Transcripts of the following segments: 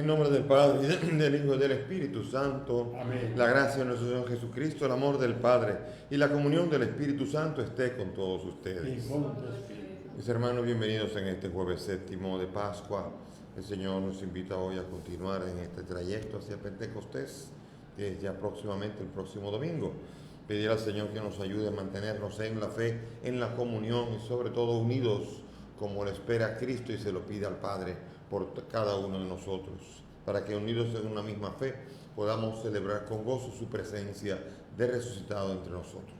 En nombre del Padre, y del Hijo y del Espíritu Santo. Amén. La gracia de nuestro Señor Jesucristo, el amor del Padre y la comunión del Espíritu Santo esté con todos ustedes. Y con tu espíritu. Mis hermanos, bienvenidos en este jueves séptimo de Pascua. El Señor nos invita hoy a continuar en este trayecto hacia Pentecostés, que es ya próximamente el próximo domingo. Pedir al Señor que nos ayude a mantenernos en la fe, en la comunión y sobre todo unidos como lo espera Cristo y se lo pide al Padre por cada uno de nosotros, para que unidos en una misma fe podamos celebrar con gozo su presencia de resucitado entre nosotros.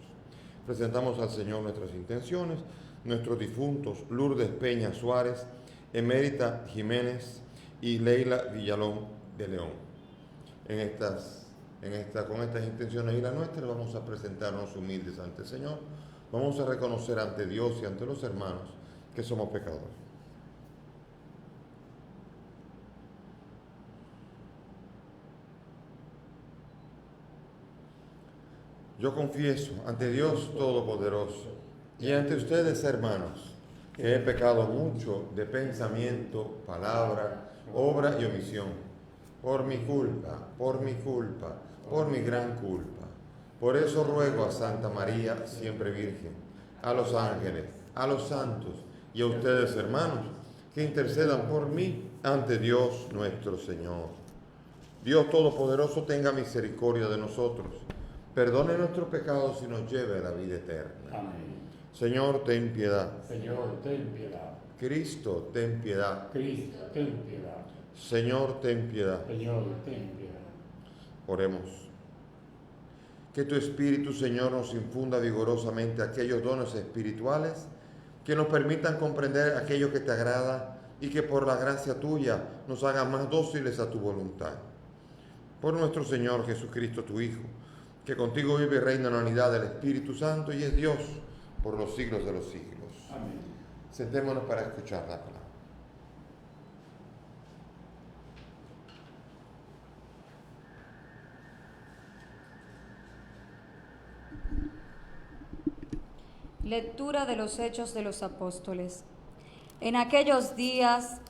Presentamos al Señor nuestras intenciones, nuestros difuntos Lourdes Peña Suárez, Emérita Jiménez y Leila Villalón de León. Con estas intenciones y la nuestra vamos a presentarnos humildes ante el Señor. Vamos a reconocer ante Dios y ante los hermanos que somos pecadores. Yo confieso ante Dios Todopoderoso y ante ustedes, hermanos, que he pecado mucho de pensamiento, palabra, obra y omisión, por mi culpa, por mi gran culpa. Por eso ruego a Santa María, siempre Virgen, a los ángeles, a los santos y a ustedes, hermanos, que intercedan por mí ante Dios nuestro Señor. Dios Todopoderoso tenga misericordia de nosotros, perdone nuestros pecados y nos lleve a la vida eterna. Amén. Señor, ten piedad. Señor, ten piedad. Cristo, ten piedad. Cristo, ten piedad. Señor, ten piedad. Señor, ten piedad. Oremos. Que tu Espíritu, Señor, nos infunda vigorosamente aquellos dones espirituales que nos permitan comprender aquello que te agrada y que por la gracia tuya nos haga más dóciles a tu voluntad. Por nuestro Señor Jesucristo, tu Hijo, que contigo vive y reina en la unidad del Espíritu Santo y es Dios por los siglos de los siglos. Amén. Sentémonos para escuchar la palabra. Lectura de los Hechos de los Apóstoles. En aquellos días,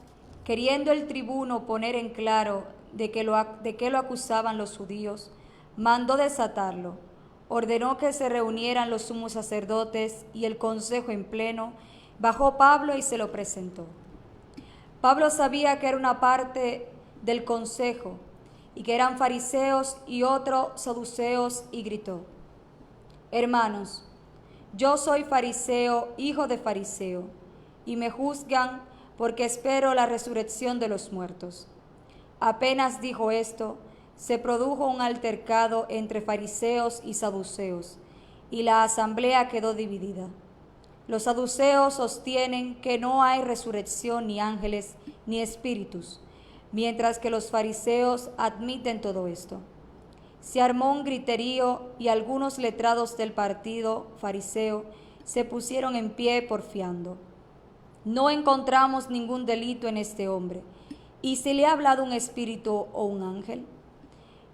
queriendo el tribuno poner en claro de qué lo acusaban los judíos, mandó desatarlo. Ordenó que se reunieran los sumos sacerdotes y el consejo en pleno. Bajó Pablo y se lo presentó. Pablo sabía que era una parte del consejo y que eran fariseos y otros saduceos, y gritó: Hermanos, yo soy fariseo, hijo de fariseo, y me juzgan porque espero la resurrección de los muertos. Apenas dijo esto, se produjo un altercado entre fariseos y saduceos, y la asamblea quedó dividida. Los saduceos sostienen que no hay resurrección, ni ángeles, ni espíritus, mientras que los fariseos admiten todo esto. Se armó un griterío y algunos letrados del partido fariseo se pusieron en pie porfiando: No encontramos ningún delito en este hombre. ¿Y si le ha hablado un espíritu o un ángel?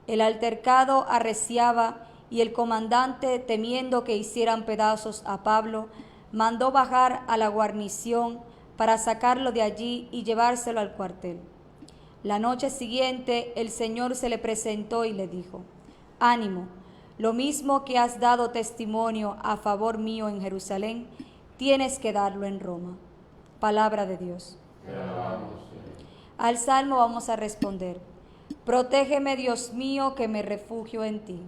El altercado arreciaba y el comandante, temiendo que hicieran pedazos a Pablo, mandó bajar a la guarnición para sacarlo de allí y llevárselo al cuartel. La noche siguiente el Señor se le presentó y le dijo: Ánimo, lo mismo que has dado testimonio a favor mío en Jerusalén, tienes que darlo en Roma. Palabra de Dios. Te alabamos, Señor. Al salmo vamos a responder: Protégeme, Dios mío, que me refugio en ti.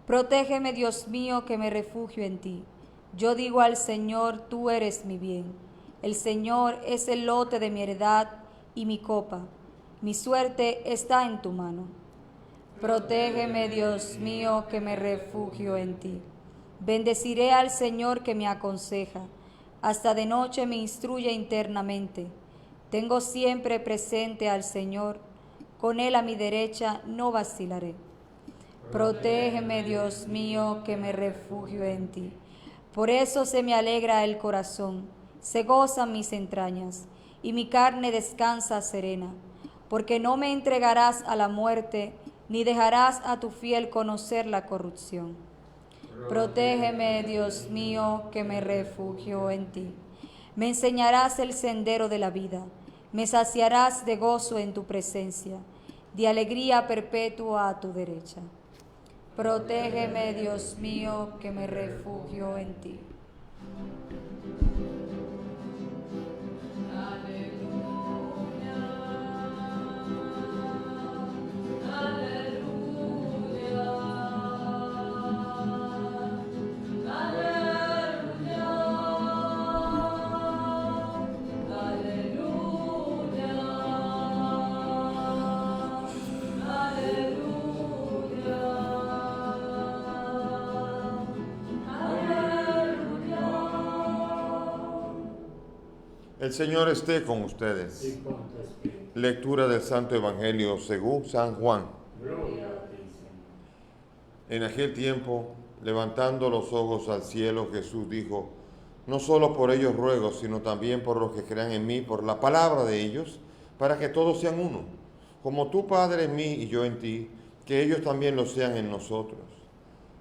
Protégeme, Dios mío, que me refugio en ti. Yo digo al Señor, tú eres mi bien. El Señor es el lote de mi heredad y mi copa. Mi suerte está en tu mano. Protégeme, Dios mío, que me refugio en ti. Bendeciré al Señor que me aconseja. Hasta de noche me instruye internamente. Tengo siempre presente al Señor. Con Él a mi derecha no vacilaré. Protégeme, Dios mío, que me refugio en ti. Por eso se me alegra el corazón, se gozan mis entrañas, y mi carne descansa serena, porque no me entregarás a la muerte, ni dejarás a tu fiel conocer la corrupción. Protégeme, Dios mío, que me refugio en ti. Me enseñarás el sendero de la vida. Me saciarás de gozo en tu presencia, de alegría perpetua a tu derecha. Protégeme, Dios mío, que me refugio en ti. El Señor esté con ustedes. Y con tu espíritu. Lectura del Santo Evangelio según San Juan. Gloria a ti, Señor. En aquel tiempo, levantando los ojos al cielo, Jesús dijo: no solo por ellos ruego, sino también por los que crean en mí, por la palabra de ellos, para que todos sean uno, como tú, Padre, en mí y yo en ti, que ellos también lo sean en nosotros,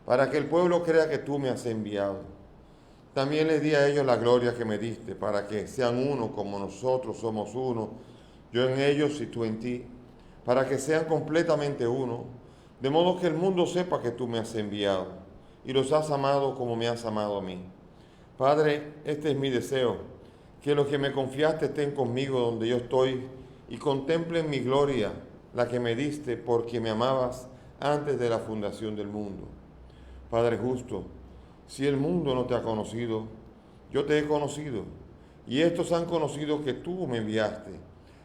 para que el pueblo crea que tú me has enviado. También les di a ellos la gloria que me diste, para que sean uno como nosotros somos uno, yo en ellos y tú en ti, para que sean completamente uno, de modo que el mundo sepa que tú me has enviado y los has amado como me has amado a mí. Padre, este es mi deseo, que los que me confiaste estén conmigo donde yo estoy y contemplen mi gloria, la que me diste porque me amabas antes de la fundación del mundo. Padre justo, si el mundo no te ha conocido, yo te he conocido, y estos han conocido que tú me enviaste.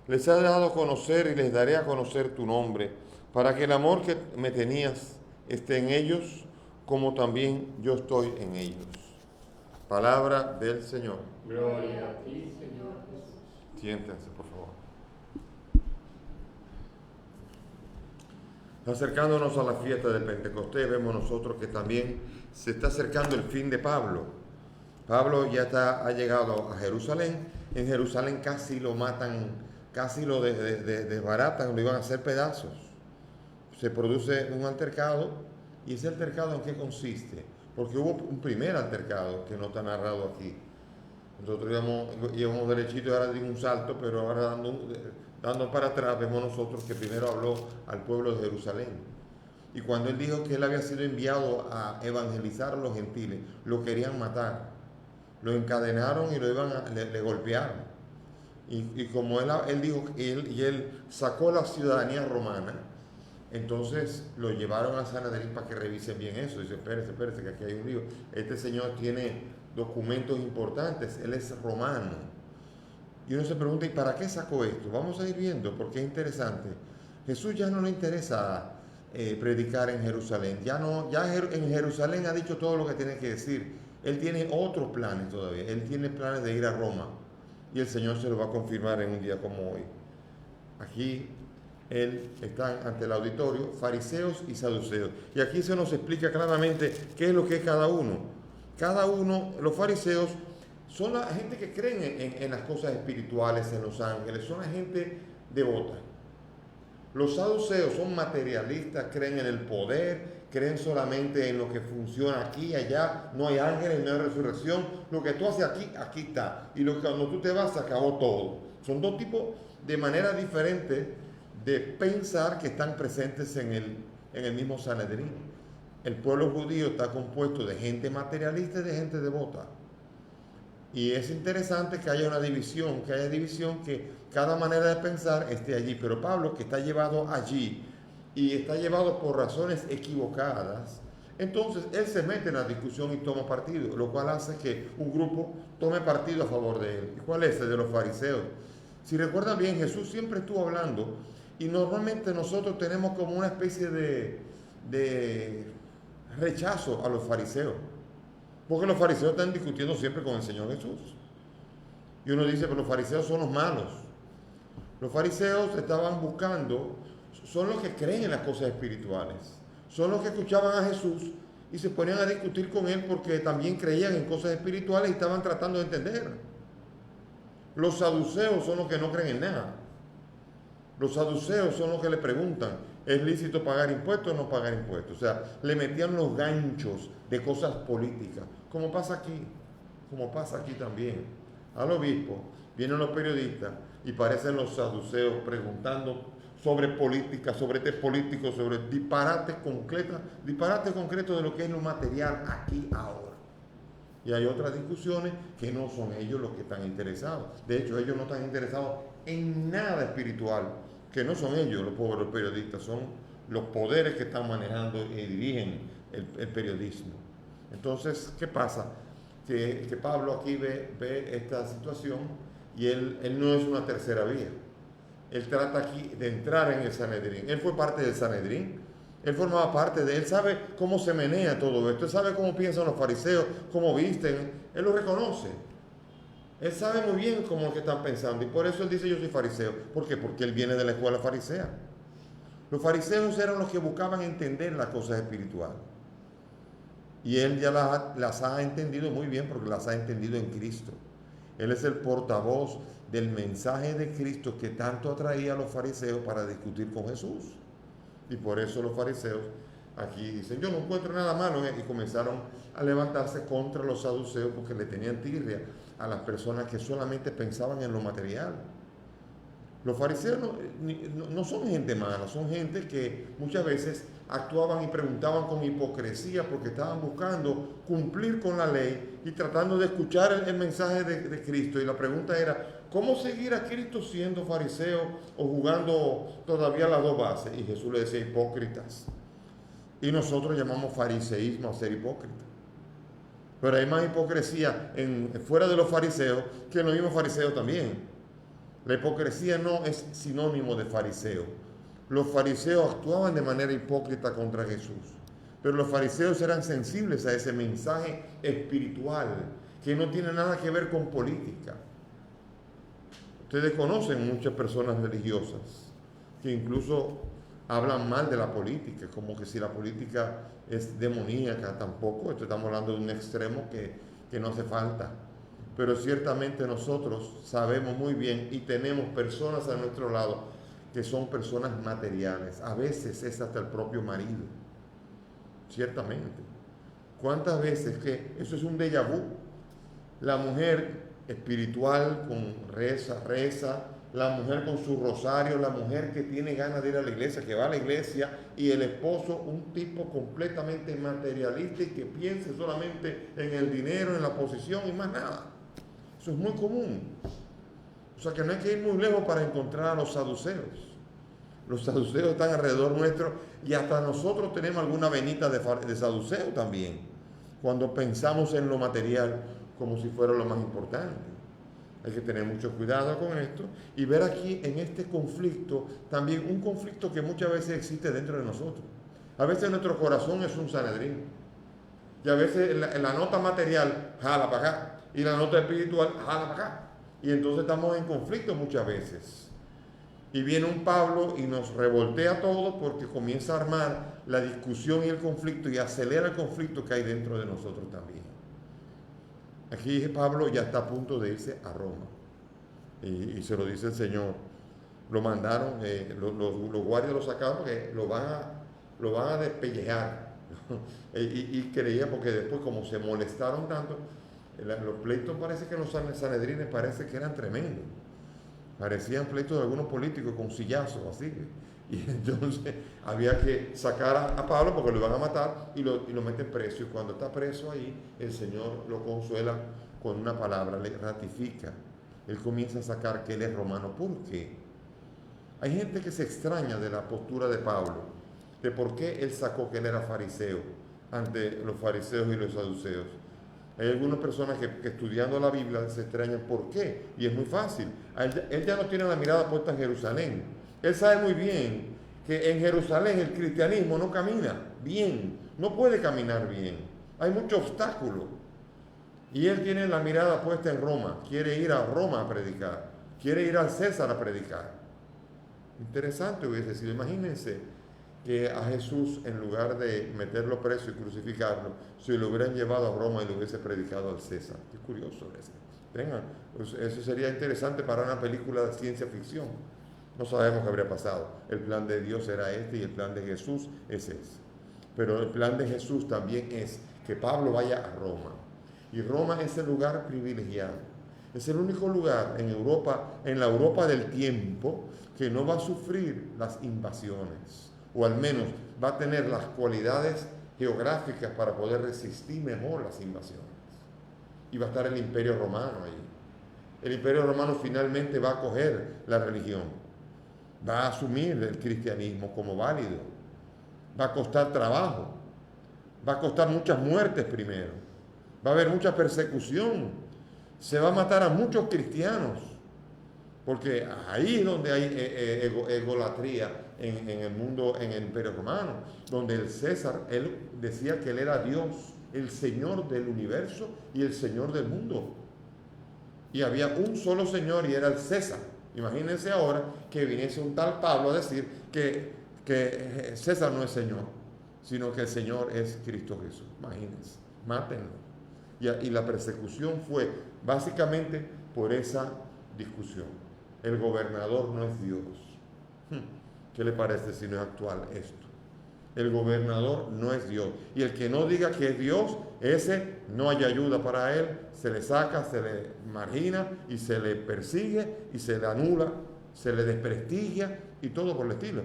Les he dado a conocer y les daré a conocer tu nombre, para que el amor que me tenías esté en ellos, como también yo estoy en ellos. Palabra del Señor. Gloria a ti, Señor Jesús. Siéntense, por favor. Acercándonos a la fiesta de Pentecostés, vemos nosotros que también se está acercando el fin de Pablo. Pablo ya ha llegado a Jerusalén. En Jerusalén casi lo matan, casi lo desbaratan, lo iban a hacer pedazos. Se produce un altercado, y ese altercado ¿en qué consiste? Porque hubo un primer altercado que no está narrado aquí. Nosotros íbamos derechito y ahora dimos un salto, pero ahora dando para atrás vemos nosotros que primero habló al pueblo de Jerusalén. Y cuando él dijo que él había sido enviado a evangelizar a los gentiles, lo querían matar. Lo encadenaron y le golpearon. Y como él dijo, él sacó la ciudadanía romana, entonces lo llevaron a Sanedrín para que revisen bien eso. Dice, espérese, que aquí hay un lío. Este señor tiene documentos importantes, él es romano. Y uno se pregunta, ¿y para qué sacó esto? Vamos a ir viendo, porque es interesante. Jesús ya no le interesa predicar en Jerusalén. Ya en Jerusalén ha dicho todo lo que tiene que decir. Él tiene otros planes todavía. Él tiene planes de ir a Roma. Y el Señor se lo va a confirmar en un día como hoy. Aquí están ante el auditorio fariseos y saduceos. Y aquí se nos explica claramente qué es lo que es cada uno. Cada uno, los fariseos, son la gente que creen en las cosas espirituales, en los ángeles, son la gente devota. Los saduceos son materialistas, creen en el poder, creen solamente en lo que funciona aquí y allá, no hay ángeles, no hay resurrección, lo que tú haces aquí, aquí está, y cuando tú te vas se acabó todo. Son dos tipos de maneras diferentes de pensar que están presentes en el mismo Sanedrín. El pueblo judío está compuesto de gente materialista y de gente devota. Y es interesante que haya división, que cada manera de pensar esté allí. Pero Pablo, que está llevado allí y está llevado por razones equivocadas, entonces él se mete en la discusión y toma partido, lo cual hace que un grupo tome partido a favor de él. ¿Y cuál es el de los fariseos? Si recuerdan bien, Jesús siempre estuvo hablando y normalmente nosotros tenemos como una especie de rechazo a los fariseos. Porque los fariseos están discutiendo siempre con el Señor Jesús. Y uno dice, pero los fariseos son los malos. Los fariseos estaban buscando, son los que creen en las cosas espirituales. Son los que escuchaban a Jesús y se ponían a discutir con él porque también creían en cosas espirituales y estaban tratando de entender. Los saduceos son los que no creen en nada. Los saduceos son los que le preguntan, ¿es lícito pagar impuestos o no pagar impuestos? O sea, le metían los ganchos de cosas políticas, como pasa aquí también. al obispo, vienen los periodistas y parecen los saduceos preguntando sobre política, sobre este político, sobre disparate concreto de lo que es lo material aquí ahora. Y hay otras discusiones que no son ellos los que están interesados. De hecho, ellos no están interesados en nada espiritual, que no son ellos los pobres periodistas, son los poderes que están manejando y dirigen el periodismo. Entonces, ¿qué pasa? Que Pablo aquí ve esta situación y él no es una tercera vía. Él trata aquí de entrar en el Sanedrín. Él fue parte del Sanedrín. Él formaba parte de él, sabe cómo se menea todo esto, él sabe cómo piensan los fariseos, cómo visten, él lo reconoce. Él sabe muy bien cómo es que están pensando y por eso él dice yo soy fariseo. ¿Por qué? Porque él viene de la escuela farisea. Los fariseos eran los que buscaban entender las cosas espirituales. Y él ya las ha entendido muy bien porque las ha entendido en Cristo. Él es el portavoz del mensaje de Cristo que tanto atraía a los fariseos para discutir con Jesús. Y por eso los fariseos aquí dicen, yo no encuentro nada malo, y comenzaron a levantarse contra los saduceos porque le tenían tirria a las personas que solamente pensaban en lo material. Los fariseos no son gente mala, son gente que muchas veces actuaban y preguntaban con hipocresía porque estaban buscando cumplir con la ley y tratando de escuchar el mensaje de Cristo. Y la pregunta era, ¿cómo seguir a Cristo siendo fariseo o jugando todavía las dos bases? Y Jesús le decía, hipócritas. Y nosotros llamamos fariseísmo a ser hipócrita. Pero hay más hipocresía fuera de los fariseos que en los mismos fariseos también. La hipocresía no es sinónimo de fariseo. Los fariseos actuaban de manera hipócrita contra Jesús, pero los fariseos eran sensibles a ese mensaje espiritual que no tiene nada que ver con política. Ustedes conocen muchas personas religiosas que incluso hablan mal de la política, como que si la política es demoníaca. Tampoco, estamos hablando de un extremo que no hace falta. Pero ciertamente nosotros sabemos muy bien y tenemos personas a nuestro lado que son personas materiales. A veces es hasta el propio marido. Ciertamente. ¿Cuántas veces que eso es un déjà vu? La mujer espiritual con reza, la mujer con su rosario, la mujer que tiene ganas de ir a la iglesia, que va a la iglesia, y el esposo un tipo completamente materialista y que piense solamente en el dinero, en la posición y más nada. Eso es muy común. O sea que no hay que ir muy lejos para encontrar a los saduceos. Los saduceos están alrededor nuestro y hasta nosotros tenemos alguna venita de saduceo también, cuando pensamos en lo material como si fuera lo más importante. Hay que tener mucho cuidado con esto y ver aquí en este conflicto también un conflicto que muchas veces existe dentro de nosotros. A veces nuestro corazón es un Sanedrín y a veces la nota material jala para acá y la nota espiritual jala para acá. Y entonces estamos en conflicto muchas veces. Y viene un Pablo y nos revoltea todo porque comienza a armar la discusión y el conflicto y acelera el conflicto que hay dentro de nosotros también. Aquí Pablo ya está a punto de irse a Roma. Y se lo dice el Señor. Lo mandaron, los guardias lo sacaron porque lo van a despellejar. y creía, porque después como se molestaron tanto, los pleitos parece que en los sanedrines parece que eran tremendos. Parecían pleitos de algunos políticos con sillazos, así. Y entonces había que sacar a Pablo porque lo iban a matar y lo meten preso. Y cuando está preso ahí, el Señor lo consuela con una palabra, le ratifica. Él comienza a sacar que él es romano. ¿Por qué? Hay gente que se extraña de la postura de Pablo, de por qué él sacó que él era fariseo ante los fariseos y los saduceos. Hay algunas personas que estudiando la Biblia se extrañan por qué, y es muy fácil. Él ya no tiene la mirada puesta en Jerusalén. Él sabe muy bien que en Jerusalén el cristianismo no camina bien, no puede caminar bien. Hay muchos obstáculos. Y él tiene la mirada puesta en Roma, quiere ir a Roma a predicar, quiere ir al César a predicar. Interesante hubiese sido, imagínense que a Jesús, en lugar de meterlo preso y crucificarlo, se lo hubieran llevado a Roma y lo hubiese predicado al César. Qué curioso eso. Venga, pues eso sería interesante para una película de ciencia ficción. No sabemos qué habría pasado. El plan de Dios era este y el plan de Jesús es ese. Pero el plan de Jesús también es que Pablo vaya a Roma. Y Roma es el lugar privilegiado. Es el único lugar en Europa, en la Europa del tiempo, que no va a sufrir las invasiones, o al menos va a tener las cualidades geográficas para poder resistir mejor las invasiones. Y va a estar el Imperio Romano ahí. El Imperio Romano finalmente va a acoger la religión, va a asumir el cristianismo como válido, va a costar trabajo, va a costar muchas muertes primero, va a haber mucha persecución, se va a matar a muchos cristianos, porque ahí es donde hay egolatría en el mundo, en el Imperio Romano, donde el César, él decía que él era Dios, el Señor del universo y el Señor del mundo. Y había un solo Señor y era el César. Imagínense ahora que viniese un tal Pablo a decir que César no es Señor, sino que el Señor es Cristo Jesús. Imagínense, mátenlo. Y la persecución fue básicamente por esa discusión. El gobernador no es Dios. ¿Qué le parece si no es actual esto? El gobernador no es Dios. Y el que no diga que es Dios, ese no hay ayuda para él, se le saca, se le margina y se le persigue y se le anula, se le desprestigia y todo por el estilo.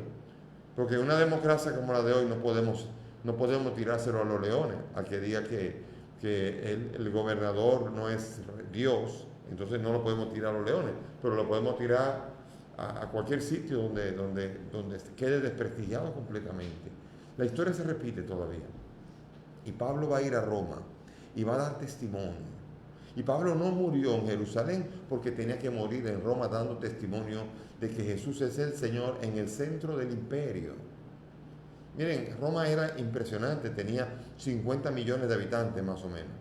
Porque en una democracia como la de hoy no podemos tirárselo a los leones, al que diga que el gobernador no es Dios, entonces no lo podemos tirar a los leones, pero lo podemos tirar a cualquier sitio donde quede desprestigiado completamente. La historia se repite todavía. Y Pablo va a ir a Roma y va a dar testimonio. Y Pablo no murió en Jerusalén porque tenía que morir en Roma dando testimonio de que Jesús es el Señor en el centro del imperio. Miren, Roma era impresionante, tenía 50 millones de habitantes más o menos.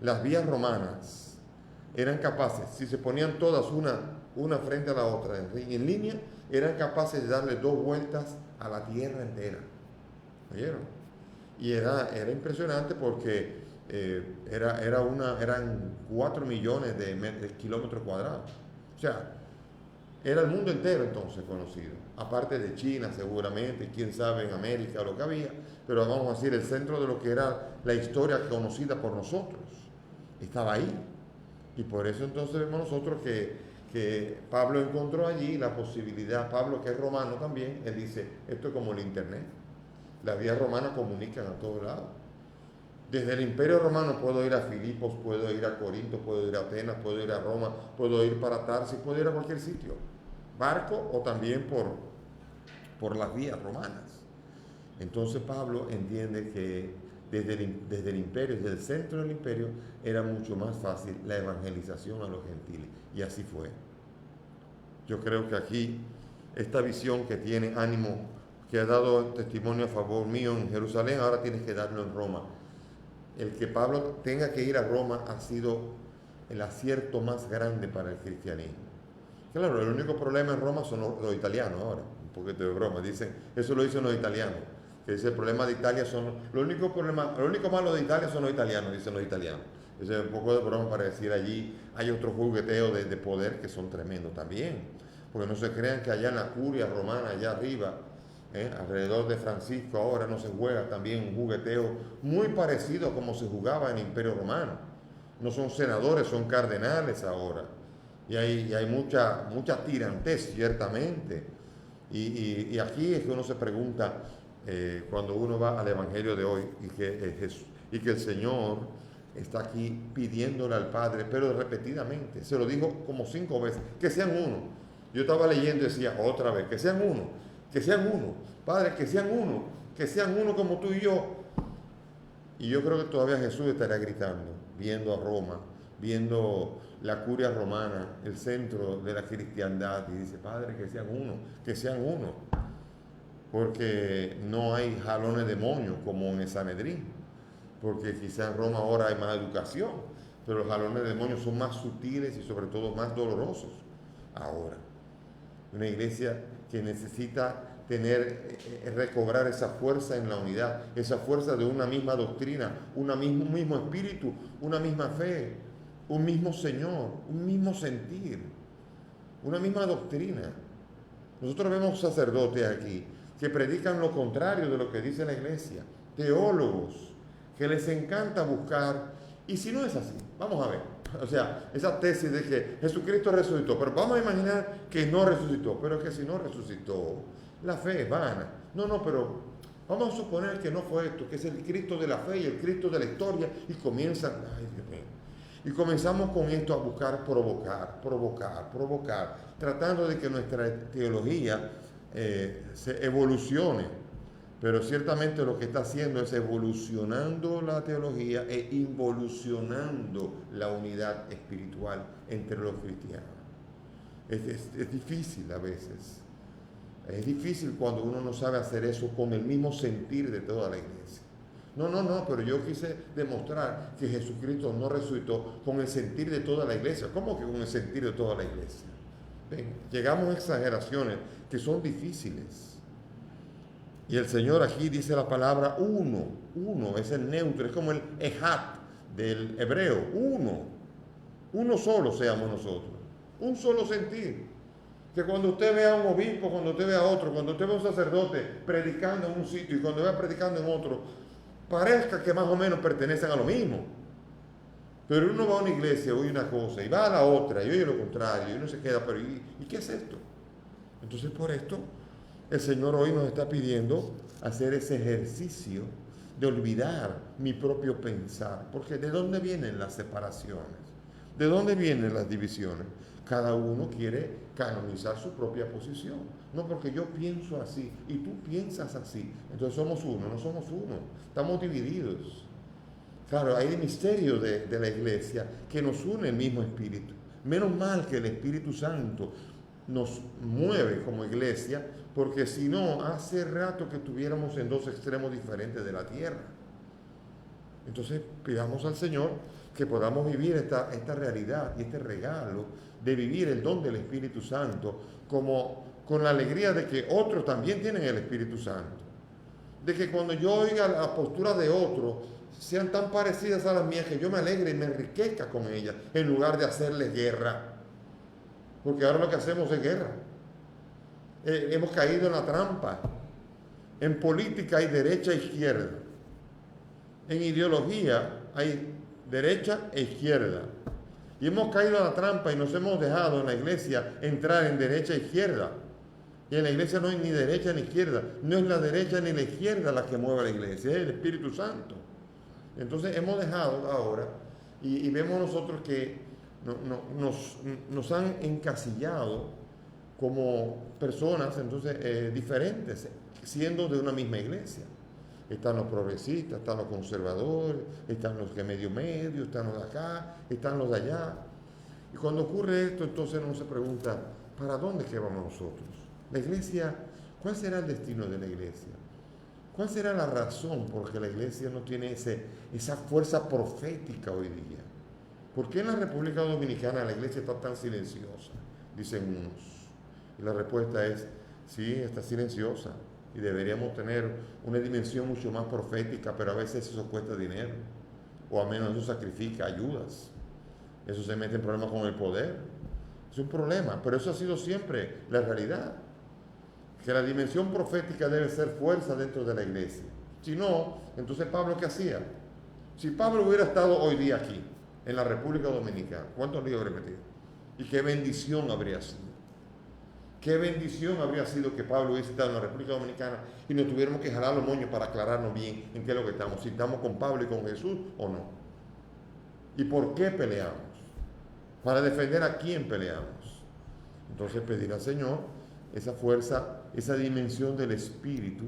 Las vías romanas eran capaces, si se ponían todas una frente a la otra en línea, eran capaces de darle 2 vueltas a la tierra entera. ¿Oyeron? Y era impresionante porque eran 4 millones de kilómetros cuadrados. O sea, era el mundo entero entonces conocido, aparte de China seguramente, quién sabe en América lo que había, pero vamos a decir el centro de lo que era la historia conocida por nosotros, estaba ahí. Y por eso entonces vemos nosotros que Pablo encontró allí la posibilidad, Pablo que es romano también, él dice, esto es como el internet, las vías romanas comunican a todos lados. Desde el Imperio Romano puedo ir a Filipos, puedo ir a Corinto, puedo ir a Atenas, puedo ir a Roma, puedo ir para Tarsis, puedo ir a cualquier sitio, barco o también por las vías romanas. Entonces Pablo entiende que desde el imperio, desde el centro del imperio, era mucho más fácil la evangelización a los gentiles. Y así fue. Yo creo que aquí, esta visión que tiene ánimo, que ha dado testimonio a favor mío en Jerusalén, ahora tienes que darlo en Roma. El que Pablo tenga que ir a Roma ha sido el acierto más grande para el cristianismo. Claro, el único problema en Roma son los italianos ahora, un poquito de broma, dicen, eso lo dicen los italianos, que dice el problema de Italia lo único malo de Italia son los italianos, dicen los italianos. Ese es un poco de broma para decir allí hay otros jugueteos de poder que son tremendos también, porque no se crean que allá en la curia romana, allá arriba, alrededor de Francisco ahora no se juega también un jugueteo muy parecido a como se jugaba en el Imperio Romano. No son senadores, son cardenales ahora. Y hay mucha tirantez, ciertamente. Y aquí es que uno se pregunta, cuando uno va al Evangelio de hoy, y que el Señor está aquí pidiéndole al Padre, pero repetidamente, se lo dijo como 5 veces, que sean uno. Yo estaba leyendo y decía otra vez, que sean uno. Que sean uno, Padre, que sean uno como tú y yo. Y yo creo que todavía Jesús estaría gritando, viendo a Roma, viendo la curia romana, el centro de la cristiandad, y dice, Padre, que sean uno, porque no hay jalones de moño como en el Sanedrín, porque quizá en Roma ahora hay más educación, pero los jalones de moño son más sutiles y sobre todo más dolorosos ahora. Una iglesia que necesita recobrar esa fuerza en la unidad, esa fuerza de una misma doctrina, un mismo espíritu, una misma fe, un mismo Señor, un mismo sentir, una misma doctrina. Nosotros vemos sacerdotes aquí que predican lo contrario de lo que dice la iglesia, teólogos que les encanta buscar Y si no es así, vamos a ver. O sea, esa tesis de que Jesucristo resucitó, pero vamos a imaginar que no resucitó, pero que si no resucitó, la fe es vana. No, pero vamos a suponer que no fue esto, que es el Cristo de la fe y el Cristo de la historia, y comienzan, ay Dios mío, y comenzamos con esto a buscar provocar, tratando de que nuestra teología se evolucione. Pero ciertamente lo que está haciendo es evolucionando la teología e involucionando la unidad espiritual entre los cristianos. Es difícil a veces. Es difícil cuando uno no sabe hacer eso con el mismo sentir de toda la iglesia. No, pero yo quise demostrar que Jesucristo no resucitó con el sentir de toda la iglesia. ¿Cómo que con el sentir de toda la iglesia? Ven, llegamos a exageraciones que son difíciles. Y el Señor aquí dice la palabra uno, es el neutro, es como el ejat del hebreo, uno solo seamos nosotros, un solo sentir. Que cuando usted vea a un obispo, cuando usted vea a otro, cuando usted vea a un sacerdote predicando en un sitio y cuando vea predicando en otro, parezca que más o menos pertenecen a lo mismo. Pero uno va a una iglesia, oye una cosa, y va a la otra, y oye lo contrario, y uno se queda, pero ¿y qué es esto? Entonces por esto el Señor hoy nos está pidiendo hacer ese ejercicio de olvidar mi propio pensar. Porque ¿de dónde vienen las separaciones? ¿De dónde vienen las divisiones? Cada uno quiere canonizar su propia posición. No, porque yo pienso así y tú piensas así. Entonces somos uno, no somos uno. Estamos divididos. Claro, hay el misterio de la iglesia que nos une el mismo espíritu. Menos mal que el Espíritu Santo nos mueve como iglesia, porque si no, hace rato que estuviéramos en dos extremos diferentes de la tierra. Entonces, pidamos al Señor que podamos vivir esta realidad y este regalo de vivir el don del Espíritu Santo como con la alegría de que otros también tienen el Espíritu Santo. De que cuando yo oiga la postura de otros sean tan parecidas a las mías que yo me alegre y me enriquezca con ellas en lugar de hacerles guerra. Porque ahora lo que hacemos es guerra. Hemos caído en la trampa. En política hay derecha e izquierda. En ideología hay derecha e izquierda. Y hemos caído en la trampa y nos hemos dejado en la iglesia entrar en derecha e izquierda. Y en la iglesia no hay ni derecha ni izquierda. No es la derecha ni la izquierda la que mueve a la iglesia, es el Espíritu Santo. Entonces hemos dejado ahora y vemos nosotros que nos han encasillado como personas entonces diferentes, siendo de una misma iglesia. Están los progresistas, están los conservadores, están los que medio, están los de acá, están los de allá. Y cuando ocurre esto, entonces uno se pregunta, ¿para dónde que vamos nosotros? La iglesia, ¿cuál será el destino de la iglesia? ¿Cuál será la razón por que la iglesia no tiene esa fuerza profética hoy día? ¿Por qué en la República Dominicana la iglesia está tan silenciosa? Dicen unos. Y la respuesta es, sí, está silenciosa. Y deberíamos tener una dimensión mucho más profética, pero a veces eso cuesta dinero. O a menos eso sacrifica ayudas. Eso se mete en problemas con el poder. Es un problema, pero eso ha sido siempre la realidad. Que la dimensión profética debe ser fuerza dentro de la iglesia. Si no, entonces Pablo, ¿qué hacía? Si Pablo hubiera estado hoy día aquí, en la República Dominicana, ¿cuántos líos habría metido? Y qué bendición habría sido. Qué bendición habría sido que Pablo hubiese estado en la República Dominicana y nos tuviéramos que jalar los moños para aclararnos bien en qué es lo que estamos, si estamos con Pablo y con Jesús o no. ¿Y por qué peleamos? Para defender a quién peleamos. Entonces pedir al Señor esa fuerza, esa dimensión del Espíritu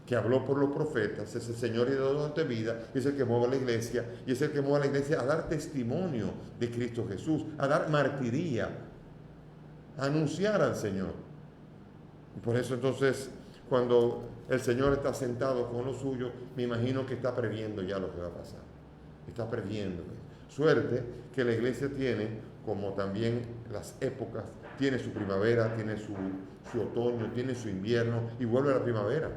que habló por los profetas, es el Señor y dador de vida, es el que mueve a la iglesia, y es el que mueve a la iglesia a dar testimonio de Cristo Jesús, a dar martiría, a anunciar al Señor. Y por eso entonces, cuando el Señor está sentado con los suyos, me imagino que está previendo ya lo que va a pasar. Está previendo. Suerte que la iglesia tiene, como también las épocas, tiene su primavera, tiene su otoño, tiene su invierno y vuelve a la primavera.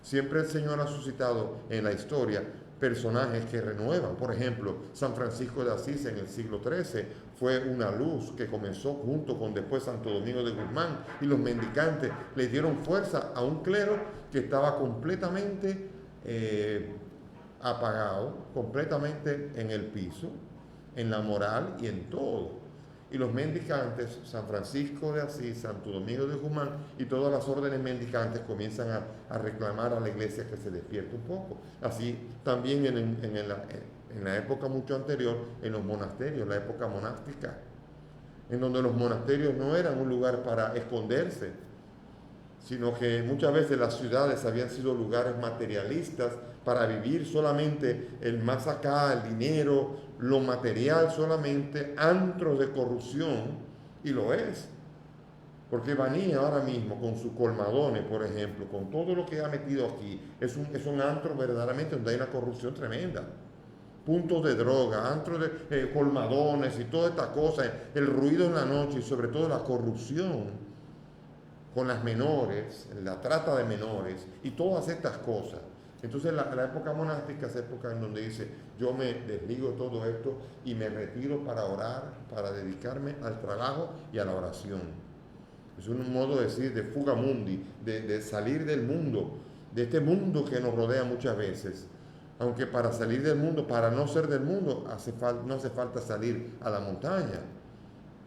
Siempre el Señor ha suscitado en la historia personajes que renuevan. Por ejemplo, San Francisco de Asís en el siglo XIII fue una luz que comenzó junto con después Santo Domingo de Guzmán, y los mendicantes le dieron fuerza a un clero que estaba completamente apagado, completamente en el piso, en la moral y en todo. Y los mendicantes, San Francisco de Asís, Santo Domingo de Guzmán y todas las órdenes mendicantes comienzan a reclamar a la iglesia que se despierte un poco. Así también en la época mucho anterior, en los monasterios, la época monástica, en donde los monasterios no eran un lugar para esconderse, sino que muchas veces las ciudades habían sido lugares materialistas para vivir solamente el más acá, el dinero, lo material solamente, antros de corrupción, y lo es. Porque Baní ahora mismo con sus colmadones, por ejemplo, con todo lo que ha metido aquí, es un antro verdaderamente donde hay una corrupción tremenda. Puntos de droga, antros de colmadones y toda esta cosa, el ruido en la noche y sobre todo la corrupción con las menores, la trata de menores y todas estas cosas. Entonces la época monástica es época en donde dice, yo me desligo de todo esto y me retiro para orar, para dedicarme al trabajo y a la oración. Es un modo de decir de fuga mundi, de salir del mundo, de este mundo que nos rodea muchas veces. Aunque para salir del mundo, para no ser del mundo, no hace falta salir a la montaña.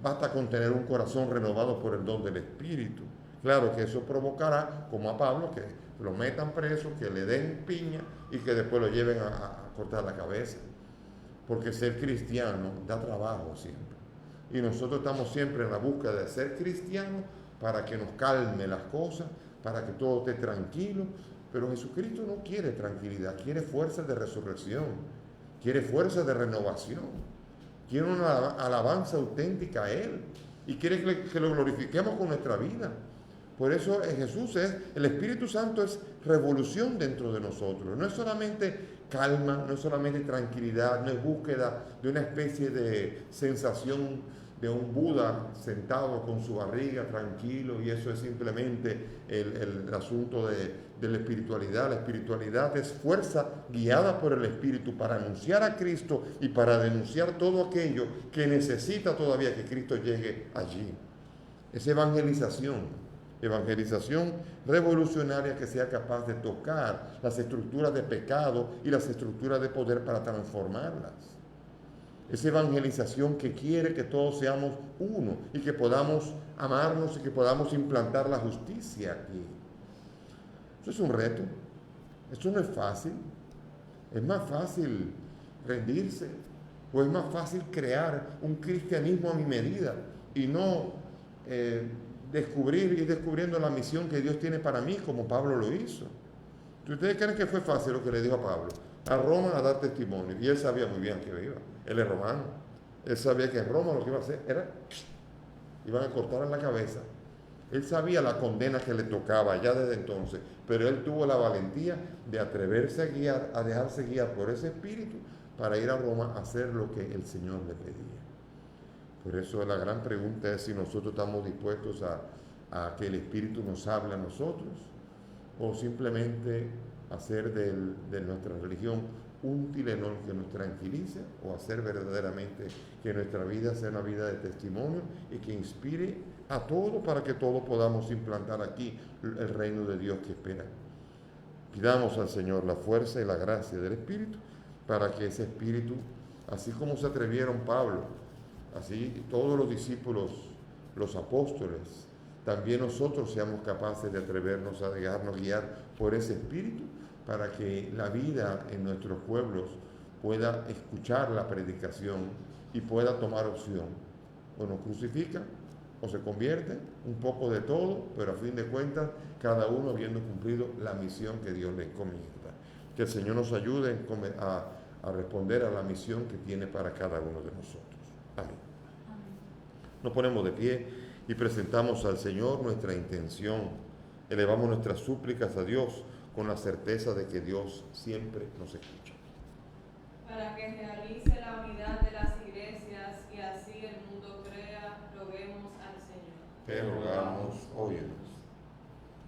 Basta con tener un corazón renovado por el don del Espíritu. Claro que eso provocará, como a Pablo, que lo metan preso, que le den piña y que después lo lleven a cortar la cabeza. Porque ser cristiano da trabajo siempre. Y nosotros estamos siempre en la búsqueda de ser cristianos para que nos calme las cosas, para que todo esté tranquilo. Pero Jesucristo no quiere tranquilidad, quiere fuerza de resurrección, quiere fuerza de renovación, quiere una alabanza auténtica a Él y quiere que lo glorifiquemos con nuestra vida. Por eso el Espíritu Santo es revolución dentro de nosotros. No es solamente calma, no es solamente tranquilidad, no es búsqueda de una especie de sensación de un Buda sentado con su barriga tranquilo y eso es simplemente el asunto de la espiritualidad. La espiritualidad es fuerza guiada por el Espíritu para anunciar a Cristo y para denunciar todo aquello que necesita todavía que Cristo llegue allí. Es evangelización revolucionaria que sea capaz de tocar las estructuras de pecado y las estructuras de poder para transformarlas. Es evangelización que quiere que todos seamos uno y que podamos amarnos y que podamos implantar la justicia aquí. Eso es un reto. Esto no es fácil. Es más fácil rendirse o es más fácil crear un cristianismo a mi medida y no ir descubriendo la misión que Dios tiene para mí, como Pablo lo hizo. ¿Ustedes creen que fue fácil lo que le dijo a Pablo? A Roma a dar testimonio. Y él sabía muy bien que iba. Él es romano. Él sabía que en Roma lo que iba a hacer era, iban a cortar en la cabeza. Él sabía la condena que le tocaba ya desde entonces, pero él tuvo la valentía de atreverse a dejarse guiar por ese espíritu para ir a Roma a hacer lo que el Señor le pedía. Por eso la gran pregunta es si nosotros estamos dispuestos a que el Espíritu nos hable a nosotros o simplemente hacer de nuestra religión un Tilenol que nos tranquilice o hacer verdaderamente que nuestra vida sea una vida de testimonio y que inspire a todos para que todos podamos implantar aquí el reino de Dios que espera. Pidamos al Señor la fuerza y la gracia del Espíritu para que ese Espíritu, así como se atrevieron Pablo, así todos los discípulos, los apóstoles, también nosotros seamos capaces de atrevernos a dejarnos guiar por ese Espíritu para que la vida en nuestros pueblos pueda escuchar la predicación y pueda tomar opción. O nos crucifica o se convierte, un poco de todo, pero a fin de cuentas cada uno habiendo cumplido la misión que Dios le encomienda. Que el Señor nos ayude a responder a la misión que tiene para cada uno de nosotros. Amén. Nos ponemos de pie y presentamos al Señor nuestra intención. Elevamos nuestras súplicas a Dios con la certeza de que Dios siempre nos escucha. Para que realice la unidad de las iglesias y así el mundo crea, roguemos al Señor. Te rogamos, óyenos.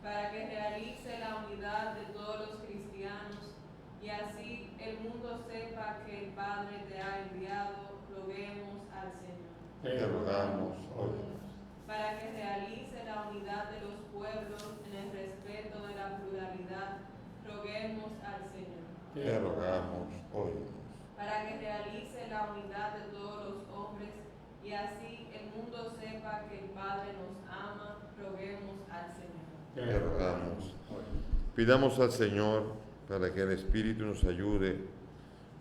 Para que realice la unidad de todos los cristianos y así el mundo sepa que el Padre te ha enviado, roguemos al Señor. Te rogamos, óyenos. Para que realice la unidad de los pueblos en el respeto de la pluralidad, roguemos al Señor. te rogamos hoy. para que realice la unidad de todos los hombres y así el mundo sepa que el Padre nos ama, roguemos al Señor. Te rogamos. Pidamos al Señor para que el Espíritu nos ayude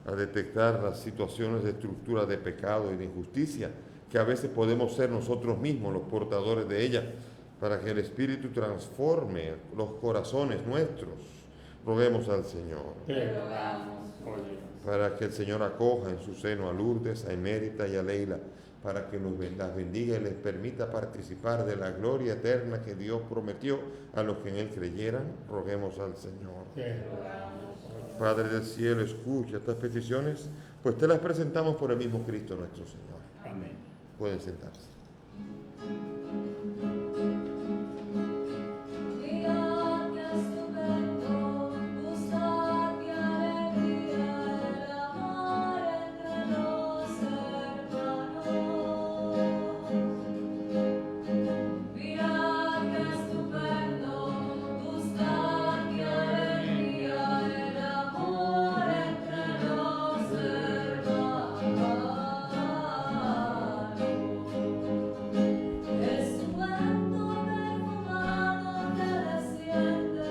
a detectar las situaciones de estructura de pecado y de injusticia, que a veces podemos ser nosotros mismos los portadores de ella, para que el Espíritu transforme los corazones nuestros. Roguemos al Señor. Te rogamos, óyenos. Para que el Señor acoja en su seno a Lourdes, a Emérita y a Leila, para que las bendiga y les permita participar de la gloria eterna que Dios prometió a los que en Él creyeran. Roguemos al Señor. Te rogamos, óyenos. Padre del cielo, escucha estas peticiones, pues te las presentamos por el mismo Cristo nuestro Señor. Amén. Pueden sentarse. Mirad qué estupendo, gustad qué alegría el amor entre los hermanos. Mirad qué estupendo, gustad qué alegría el amor entre los hermanos. Es un manto perfumado que desciende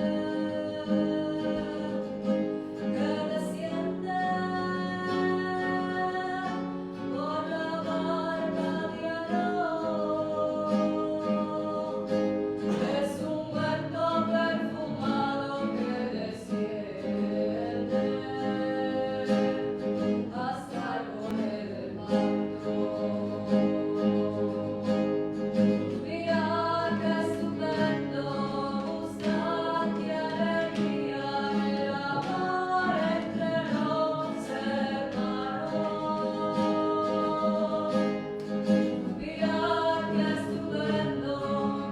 por la barba de Aarón. Es un manto perfumado que desciende hasta el borde del manto. Mirad qué estupendo, buscad qué alegría el amor entre los hermanos. Mirad qué estupendo,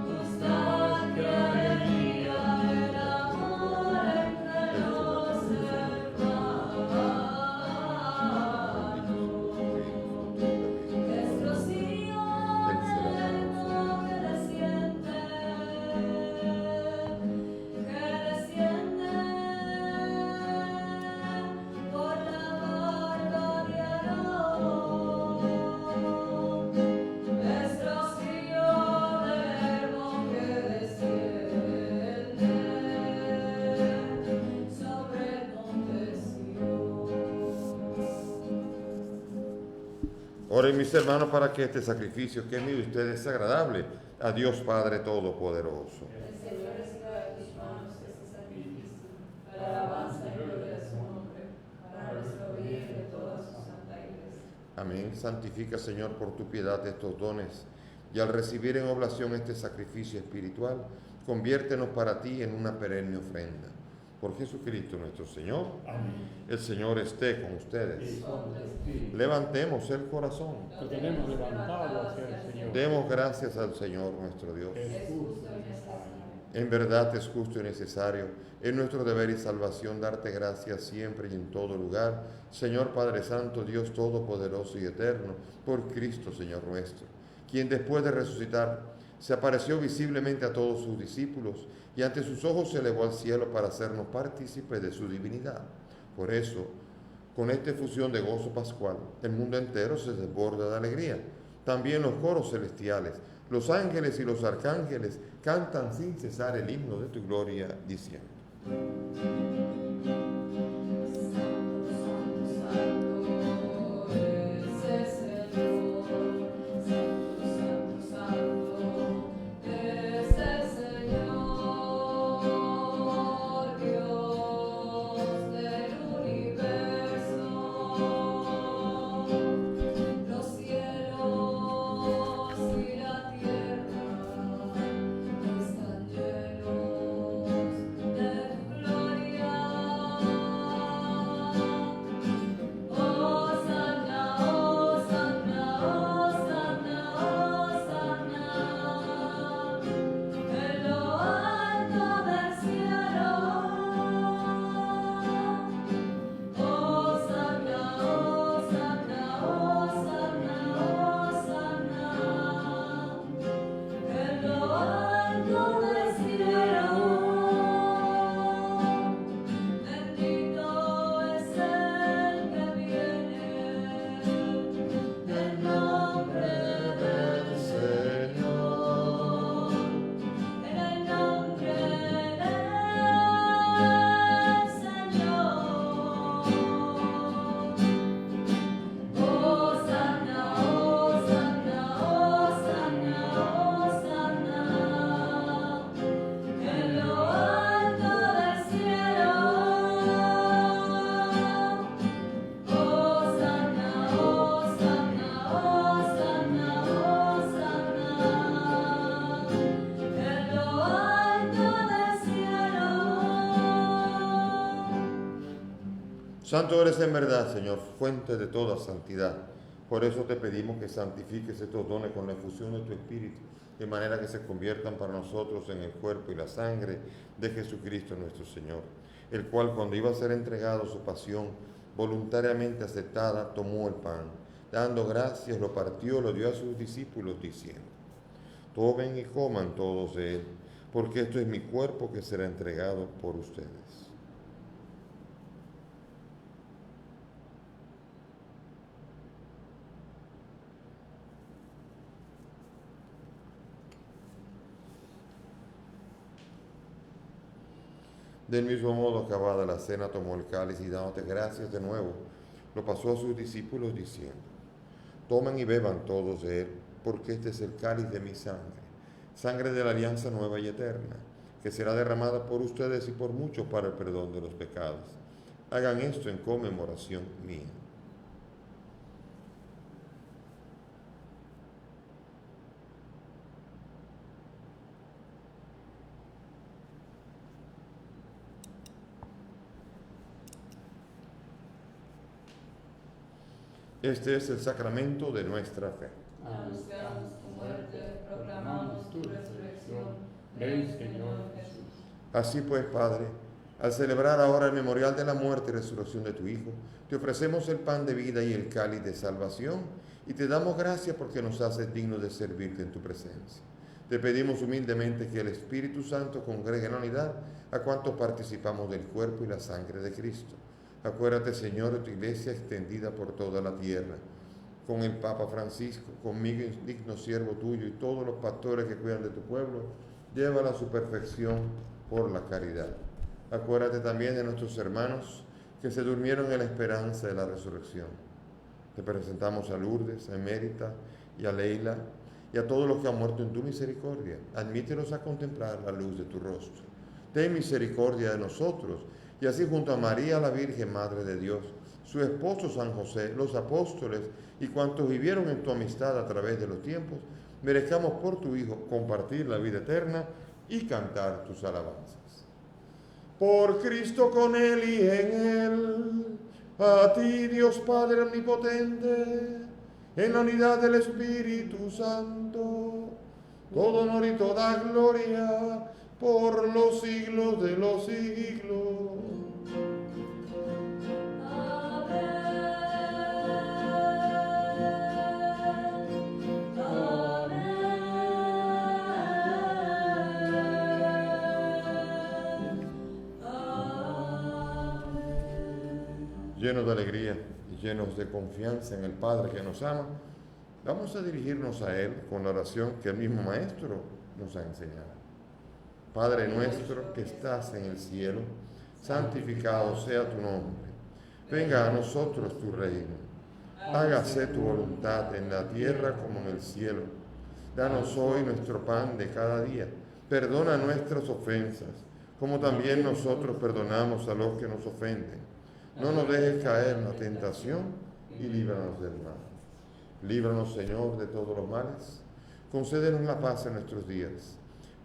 buscad qué alegría el amor entre los hermanos. Es rocío eterno que desciende por la barba de Aarón. Es rocío eterno que desciende sobre el monte Sión. Oren mis hermanos para que este sacrificio que es mío de ustedes sea agradable a Dios Padre Todopoderoso. El Señor reciba de tus manos este sacrificio, para la alabanza y gloria de su nombre, para nuestro bien y de toda su santa iglesia. Amén. Santifica, Señor, por tu piedad estos dones, y al recibir en oblación este sacrificio espiritual, conviértenos para ti en una perenne ofrenda. Por Jesucristo nuestro Señor. Amén. El Señor esté con Y ustedes. con tu espíritu. Levantemos el corazón. Lo tenemos levantado hacia el Señor. Demos gracias al Señor nuestro Dios. Es justo y necesario. En verdad es justo y necesario, es nuestro deber y salvación darte gracias siempre y en todo lugar, Señor Padre Santo, Dios Todopoderoso y Eterno, por Cristo Señor nuestro, quien después de resucitar se apareció visiblemente a todos sus discípulos y ante sus ojos se elevó al cielo para hacernos partícipes de su divinidad. Por eso, con esta efusión de gozo pascual, el mundo entero se desborda de alegría. También los coros celestiales, los ángeles y los arcángeles cantan sin cesar el himno de tu gloria, diciendo: Están llenos de tu gloria. Santo eres en verdad, Señor, fuente de toda santidad. Por eso te pedimos que santifiques estos dones con la efusión de tu Espíritu, de manera que se conviertan para nosotros en el cuerpo y la sangre de Jesucristo nuestro Señor, el cual cuando iba a ser entregado a su pasión, voluntariamente aceptada, tomó el pan, dando gracias, lo partió, lo dio a sus discípulos, diciendo: tomen y coman todos de él, porque esto es mi cuerpo que será entregado por ustedes. Del mismo modo, acabada la cena, tomó el cáliz y dándote gracias de nuevo, lo pasó a sus discípulos diciendo: tomen y beban todos de él, porque este es el cáliz de mi sangre, sangre de la alianza nueva y eterna, que será derramada por ustedes y por muchos para el perdón de los pecados. Hagan esto en conmemoración mía. Este es el sacramento de nuestra fe. Anunciamos tu muerte, proclamamos tu resurrección. Ven, Señor Jesús. Así pues, Padre, al celebrar ahora el memorial de la muerte y resurrección de tu Hijo, te ofrecemos el pan de vida y el cáliz de salvación, y te damos gracias porque nos haces dignos de servirte en tu presencia. Te pedimos humildemente que el Espíritu Santo congregue en la unidad a cuantos participamos del cuerpo y la sangre de Cristo. Acuérdate, Señor, de tu iglesia extendida por toda la tierra, con el Papa Francisco, conmigo, digno siervo tuyo, y todos los pastores que cuidan de tu pueblo, llévala a su perfección por la caridad. Acuérdate también de nuestros hermanos que se durmieron en la esperanza de la resurrección. Te presentamos a Lourdes, a Emérita y a Leila, y a todos los que han muerto en tu misericordia. Admítelos a contemplar la luz de tu rostro. Ten misericordia de nosotros, y así junto a María la Virgen, Madre de Dios, su esposo San José, los apóstoles y cuantos vivieron en tu amistad a través de los tiempos, merezcamos por tu Hijo compartir la vida eterna y cantar tus alabanzas. Por Cristo, con Él y en Él, a ti, Dios Padre omnipotente, en la unidad del Espíritu Santo, todo honor y toda gloria por los siglos de los siglos. Llenos de alegría y llenos de confianza en el Padre que nos ama, vamos a dirigirnos a Él con la oración que el mismo Maestro nos ha enseñado. Padre nuestro que estás en el cielo, santificado sea tu nombre. Venga a nosotros tu reino. Hágase tu voluntad en la tierra como en el cielo. Danos hoy nuestro pan de cada día. Perdona nuestras ofensas, como también nosotros perdonamos a los que nos ofenden. No nos dejes caer en la tentación y líbranos del mal. Líbranos, Señor, de todos los males. Concédenos la paz en nuestros días,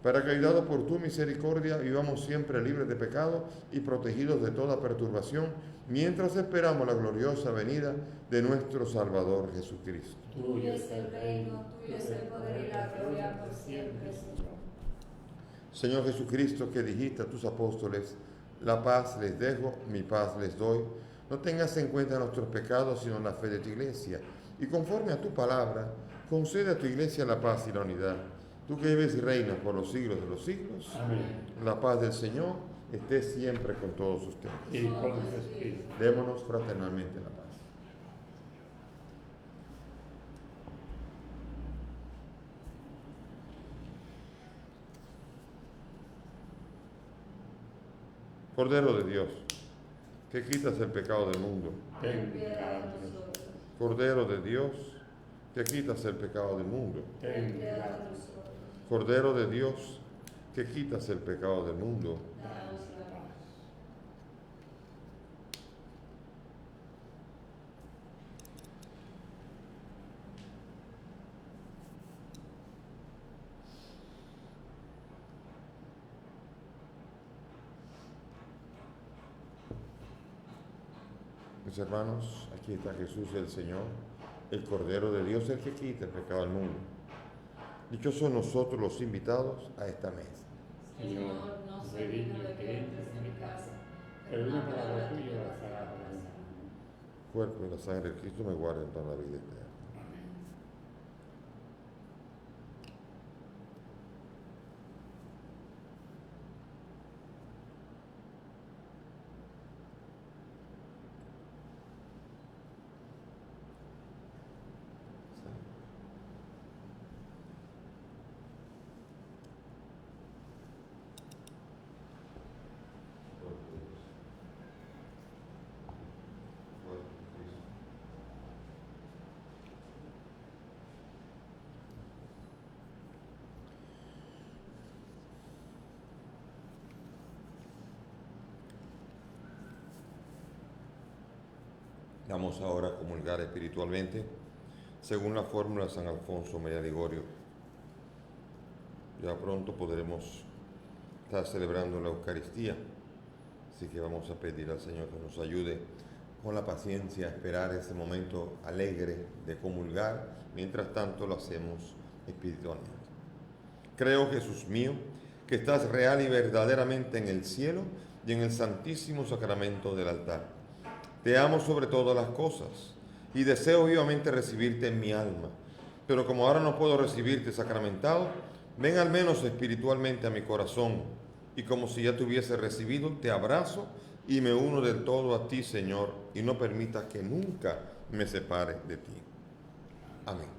para que, ayudados por tu misericordia, vivamos siempre libres de pecado y protegidos de toda perturbación, mientras esperamos la gloriosa venida de nuestro Salvador Jesucristo. Tuyo es el reino, tuyo es el poder y la gloria por siempre, Señor. Señor Jesucristo, que dijiste a tus apóstoles: la paz les dejo, mi paz les doy. No tengas en cuenta nuestros pecados, sino la fe de tu iglesia. Y conforme a tu palabra, concede a tu iglesia la paz y la unidad. Tú que vives y reinas por los siglos de los siglos. Amén. La paz del Señor esté siempre con todos ustedes. Y con tu espíritu. Démonos fraternalmente la paz. Cordero de Dios, que quitas el pecado del mundo. Ten piedad de nosotros. Cordero de Dios, que quitas el pecado del mundo. Ten piedad de nosotros. Cordero de Dios, que quitas el pecado del mundo. Danos la paz. Mis hermanos, aquí está Jesús el Señor, el Cordero de Dios, el que quita el pecado del mundo. Dichosos nosotros los invitados a esta mesa. Señor, no soy digno de que entres en mi casa, pero una palabra tuya bastará para mi salud. El cuerpo y la sangre de Cristo me guarden para la vida eterna. Vamos ahora a comulgar espiritualmente según la fórmula de San Alfonso María Ligorio. Ya pronto podremos estar celebrando la Eucaristía, así que vamos a pedir al Señor que nos ayude con la paciencia a esperar ese momento alegre de comulgar. Mientras tanto lo hacemos espiritualmente. Creo, Jesús mío, que estás real y verdaderamente en el cielo y en el santísimo sacramento del altar. Te amo sobre todas las cosas y deseo vivamente recibirte en mi alma, pero como ahora no puedo recibirte sacramentado, ven al menos espiritualmente a mi corazón y como si ya te hubiese recibido, te abrazo y me uno del todo a ti, Señor, y no permitas que nunca me separe de ti. Amén.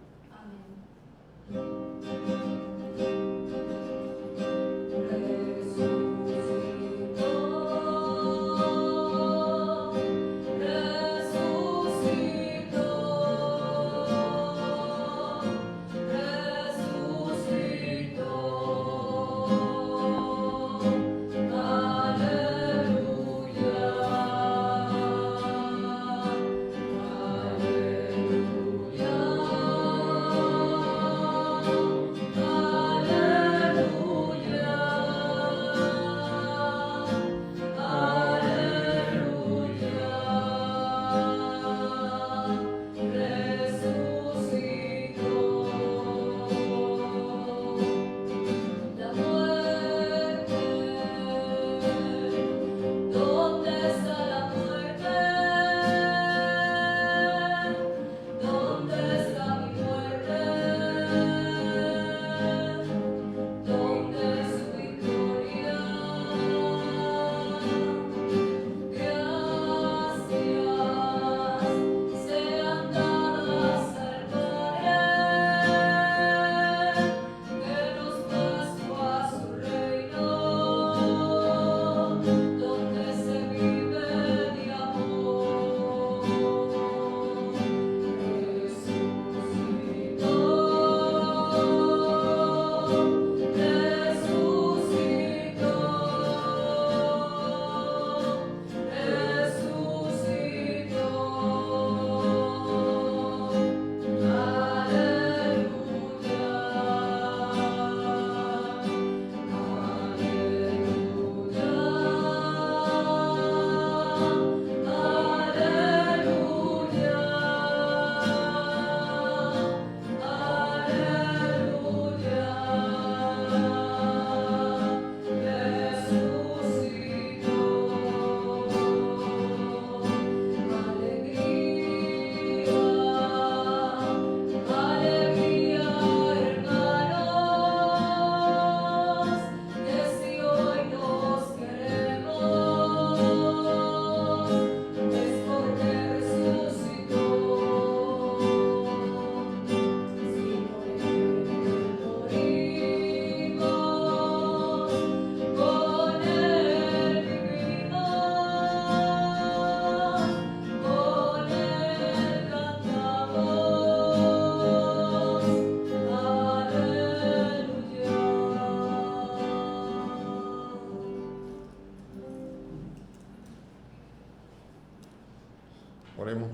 Oremos.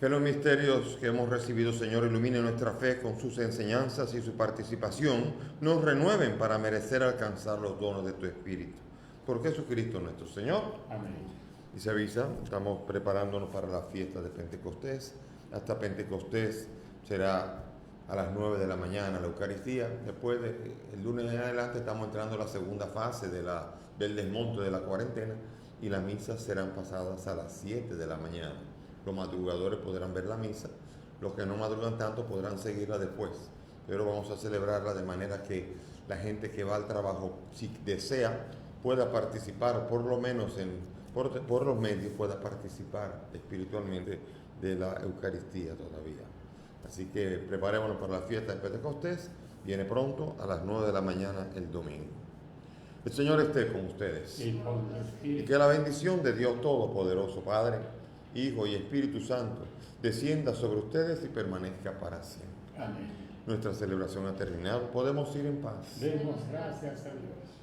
Que los misterios que hemos recibido, Señor, ilumine nuestra fe con sus enseñanzas y su participación, nos renueven para merecer alcanzar los dones de tu Espíritu. Por Jesucristo nuestro Señor. Amén. Y se avisa, estamos preparándonos para la fiesta de Pentecostés. Hasta Pentecostés será a las 9 de la mañana la Eucaristía. Después, el lunes en adelante, estamos entrando a la segunda fase del desmonte de la cuarentena y las misas serán pasadas a las 7 de la mañana. Los madrugadores podrán ver la misa, los que no madrugan tanto podrán seguirla después, pero vamos a celebrarla de manera que la gente que va al trabajo, si desea, pueda participar, o por lo menos por los medios pueda participar espiritualmente de la Eucaristía todavía. Así que preparémonos para la fiesta de Pentecostés. Viene pronto a las 9 de la mañana el domingo. El Señor esté con ustedes. Y con tu Y espíritu. que la bendición de Dios Todopoderoso, Padre, Hijo y Espíritu Santo, descienda sobre ustedes y permanezca para siempre. Amén. Nuestra celebración ha terminado. Podemos ir en paz. Demos gracias a Dios.